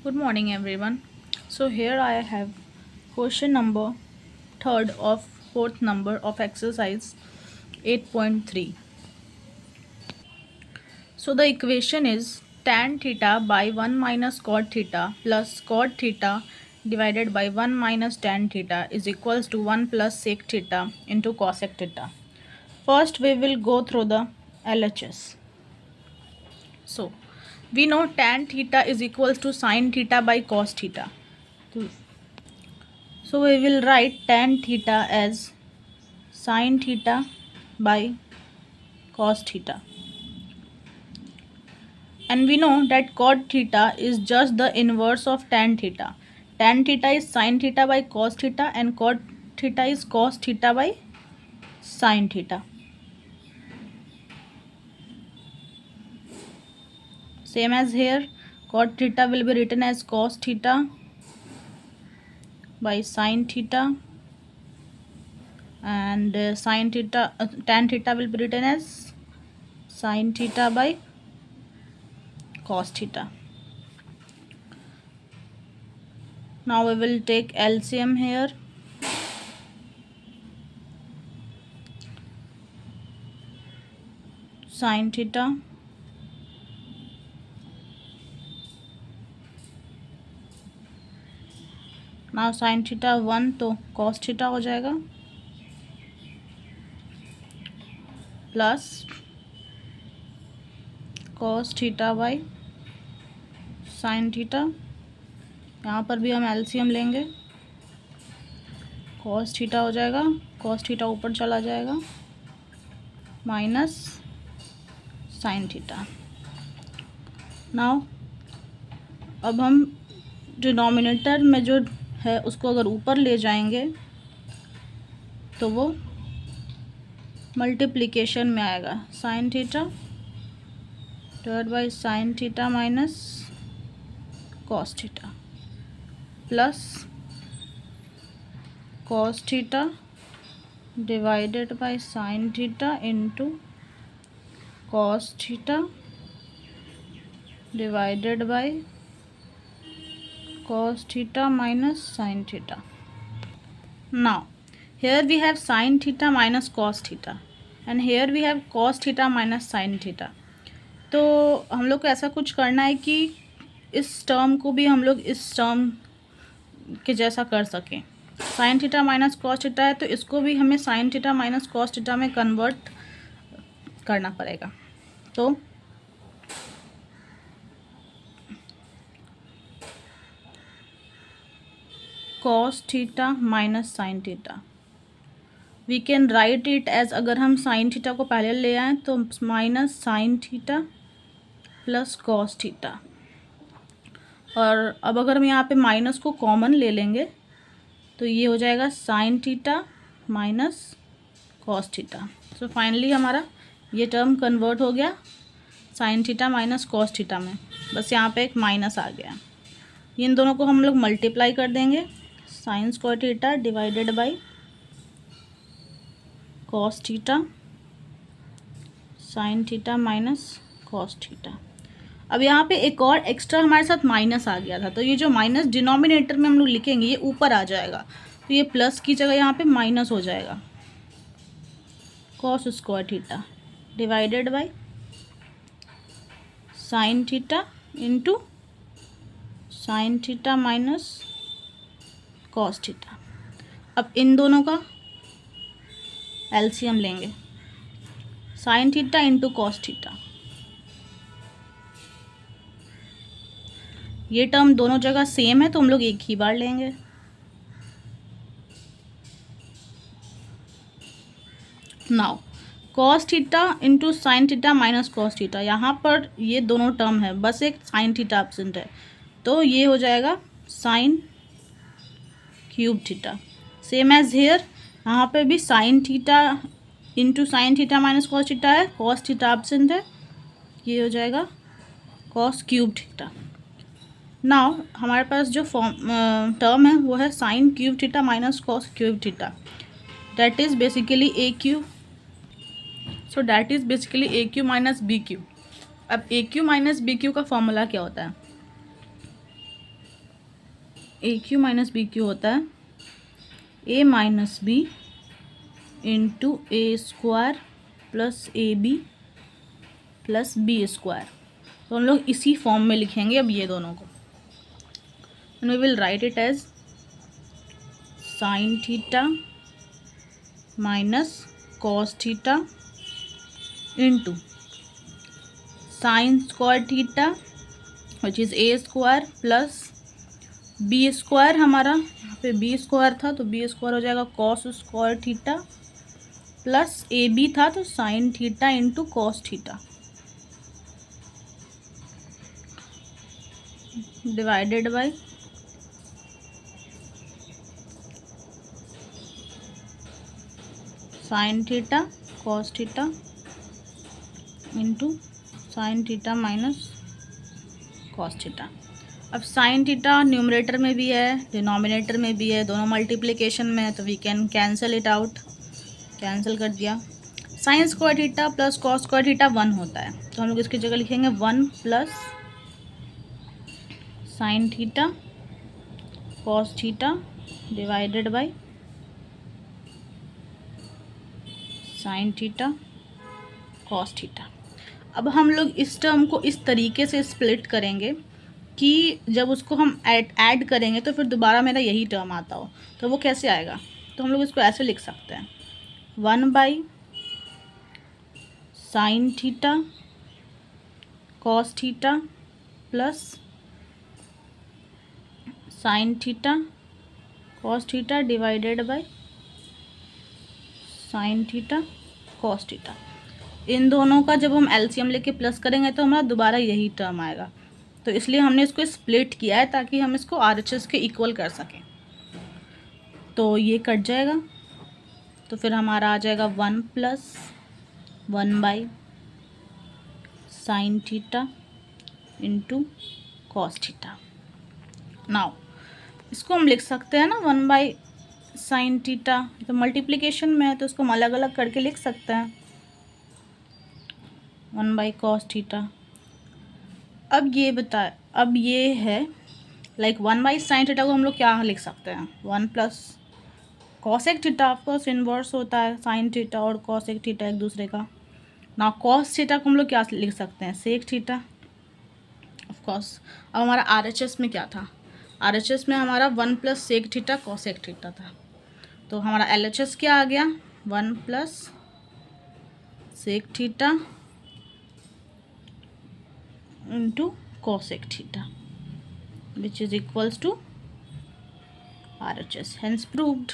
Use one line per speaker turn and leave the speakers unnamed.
Good morning, everyone. So here I have question number third of fourth number of exercise 8.3. So the equation is tan theta by 1 minus cot theta plus cot theta divided by 1 minus tan theta is equals to 1 plus sec theta into cosec theta. First we will go through the LHS. So we know tan theta is equals to sin theta by cos theta. So we will write tan theta as sin theta by cos theta. And we know that cot theta is just the inverse of tan theta. Tan theta is sin theta by cos theta and cot theta is cos theta by sin theta. Same as here, cot theta will be written as cos theta by sin theta, and tan theta will be written as sin theta by cos theta. Now we will take LCM here. Sin theta now sin theta 1 तो cos theta हो जाएगा plus cos theta by sin theta. यहाँ पर भी हम LCM लेंगे. cos theta हो जाएगा, cos थीटा ऊपर चला जाएगा, माइनस sin थीटा. नाउ अब हम डिनोमिनेटर में जो है उसको अगर ऊपर ले जाएंगे तो वो मल्टीप्लिकेशन में आएगा. sin theta divide by sin theta minus cos theta plus cos theta divided by sin theta into cos theta divided by cos theta minus sin theta. Now here we have sin theta minus cos theta and here we have cos theta minus sin theta. तो हम लोग को ऐसा कुछ करना है कि इस टर्म को भी हम लोग इस टर्म के जैसा कर सकें. sin theta minus cos theta है तो इसको भी हमें sin theta minus cos theta में कन्वर्ट करना पड़ेगा. तो cos theta minus sine theta we can write it as, अगर हम साइन थीटा को पहले ले आएँ तो minus sine theta plus cos theta. और अब अगर हम यहाँ पे माइनस को कॉमन ले लेंगे तो ये हो जाएगा sign theta minus cos theta. So finally हमारा ये टर्म कन्वर्ट हो गया sign theta minus cos theta में. बस यहाँ पे एक माइनस आ गया. इन दोनों को हम लोग मल्टीप्लाई कर देंगे. Sign square theta divided by cos theta sine theta minus cos theta. अब यहाँ पे एक और एक्स्ट्रा हमारे साथ माइनस आ गया था तो ये जो माइनस डिनोमिनेटर में हम लोग लिखेंगे ये ऊपर आ जाएगा तो ये प्लस की जगह यहाँ पे माइनस हो जाएगा. cos square theta divided by sine theta into sine theta minus cos theta. अब इन दोनों का एलसीएम लेंगे. Sign theta into cos theta, ये टर्म दोनों जगह सेम है तो हम लोग एक ही बार लेंगे. Now cos theta into sine theta minus cos theta, यहाँ पर ये दोनों टर्म है, बस एक साइन थीटा एब्सेंट है तो ये हो जाएगा sine cube theta. Same as here, यहाँ पे भी sine theta into sine theta minus cos theta है, cos थीटा एब्सेंट है, ये हो जाएगा cos क्यूब थीटा. नाउ हमारे पास जो टर्म है वो है sine cube theta minus cos cube theta, that is basically a cube. So that is basically a cube minus b cube. अब a cube minus b cube का formula क्या होता है? A cube minus b cube होता है a minus b into a square plus a b plus b square. तो हम लोग इसी फॉर्म में लिखेंगे अब ये दोनों को। And we will write it as sine theta minus cos theta into sine square theta which is a square plus b square, हमारा यहाँ पे बी स्क्वायर था तो बी स्क्वायर हो जाएगा cos square theta plus a b था तो sine theta into cos theta divided by sine theta cos theta into sine theta minus cos theta. अब साइन थीटा न्यूमरेटर में भी है डिनोमिनेटर में भी है, दोनों मल्टीप्लिकेशन में है, तो we can cancel it out. Cancel कर दिया। Sine square theta plus cos square theta 1 होता है, तो हम लोग इसकी जगह लिखेंगे 1 plus sine theta cos theta divided by sine theta cos theta. अब हम लोग इस टर्म को इस तरीके से स्प्लिट करेंगे कि जब उसको हम ऐड करेंगे तो फिर दोबारा मेरा यही टर्म आता हो, तो वो कैसे आएगा। तो हम लोग इसको ऐसे लिख सकते हैं 1 by sine theta cos theta plus sine theta cos theta divided by sine theta cos theta. इन दोनों का जब हम एलसीएम लेके प्लस करेंगे तो हमारा दोबारा यही टर्म आएगा, तो इसलिए हमने इसको स्प्लिट किया है ताकि हम इसको आरएचएस के इक्वल कर सकें। तो ये कट जाएगा, तो फिर हमारा आ जाएगा 1 plus 1 by sine theta into cos theta. Now इसको हम लिख सकते हैं ना 1 बाई साइन थीटा, तो मल्टीप्लिकेशन में है तो इसको हम अलग अलग करके लिख सकते हैं 1 बाई कॉस थीटा। अब ये बताए, अब ये है लाइक 1 बाई साइन थीटा को हम लोग क्या लिख सकते हैं 1 plus cosec theta, of course inverse होता है साइन थीटा और कॉसेक थीटा एक दूसरे का। ना कॉस थीटा को हम लोग क्या लिख सकते हैं सेक थीटा ऑफकोर्स। अब हमारा आरएचएस में क्या था, आरएचएस में हमारा 1 plus sec theta cosec theta था, तो हमारा एलएचएस क्या आ गया 1 plus sec theta into cosec theta which is equals to RHS, hence proved।